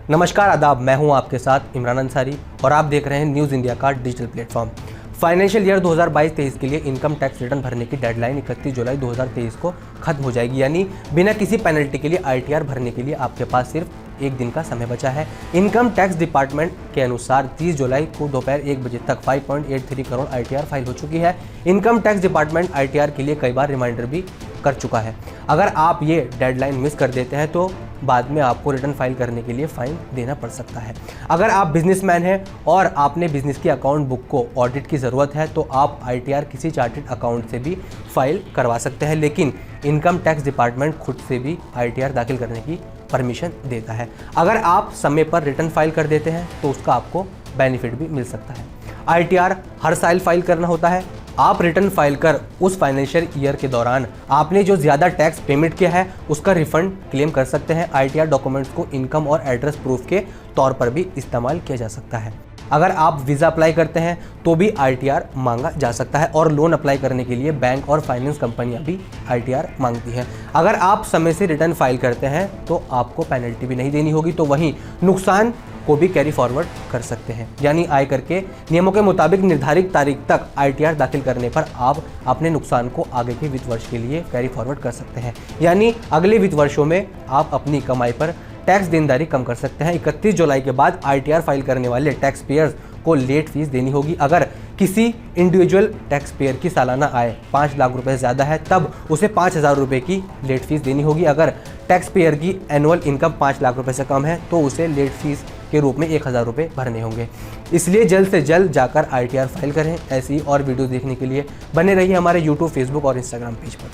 नमस्कार आदाब, मैं हूं आपके साथ इमरान अंसारी और आप देख रहे हैं न्यूज़ इंडिया का डिजिटल प्लेटफॉर्म। फाइनेंशियल ईयर 2022-23 के लिए इनकम टैक्स रिटर्न भरने की डेडलाइन 31 जुलाई 2023 को खत्म हो जाएगी, यानी बिना किसी पेनल्टी के लिए ITR भरने के लिए आपके पास सिर्फ एक दिन का समय बचा है। इनकम टैक्स डिपार्टमेंट के अनुसार 30 जुलाई को दोपहर 1 बजे तक 5.83 करोड़ ITR फाइल हो चुकी है। इनकम टैक्स डिपार्टमेंट ITR के लिए कई बार रिमाइंडर भी कर चुका है। अगर आप ये डेडलाइन मिस कर देते हैं तो बाद में आपको रिटर्न फाइल करने के लिए फाइन देना पड़ सकता है। अगर आप बिजनेसमैन हैं और आपने बिजनेस की अकाउंट बुक को ऑडिट की ज़रूरत है तो आप ITR किसी चार्टेड अकाउंट से भी फाइल करवा सकते हैं, लेकिन इनकम टैक्स डिपार्टमेंट खुद से भी ITR दाखिल करने की परमिशन देता है। अगर आप समय पर रिटर्न फाइल कर देते हैं तो उसका आपको बेनिफिट भी मिल सकता है। ITR हर साल फाइल करना होता है। आप रिटर्न फाइल कर उस फाइनेंशियल ईयर के दौरान आपने जो ज़्यादा टैक्स पेमेंट किया है उसका रिफंड क्लेम कर सकते हैं। ITR डॉक्यूमेंट्स को इनकम और एड्रेस प्रूफ के तौर पर भी इस्तेमाल किया जा सकता है। अगर आप वीज़ा अप्लाई करते हैं तो भी ITR मांगा जा सकता है और लोन अप्लाई करने के लिए बैंक और फाइनेंस कंपनियां भी ITR मांगती हैं। अगर आप समय से रिटर्न फाइल करते हैं तो आपको पेनल्टी भी नहीं देनी होगी, तो वहीं नुकसान को भी कैरी फॉरवर्ड कर सकते हैं, यानी आयकर के नियमों के मुताबिक निर्धारित तारीख तक ITR दाखिल करने पर आप अपने नुकसान को आगे के वित्त वर्ष के लिए कैरी फॉरवर्ड कर सकते हैं, यानी अगले वित्त वर्षों में आप अपनी कमाई पर टैक्स देनदारी कम कर सकते हैं। 31 जुलाई के बाद ITR फाइल करने वाले टैक्स पेयर्स को लेट फीस देनी होगी। अगर किसी इंडिविजुअल टैक्स पेयर की सालाना आय 5 लाख रुपए ज़्यादा है तब उसे 5,000 रुपये की लेट फीस देनी होगी। अगर टैक्स पेयर की एनुअल इनकम 5 लाख रुपए से कम है तो उसे लेट फीस के रूप में 1,000 रुपये भरने होंगे। इसलिए जल्द से जल्द जाकर ITR फाइल करें। ऐसी और वीडियो देखने के लिए बने रहिए हमारे YouTube, Facebook और Instagram पेज पर।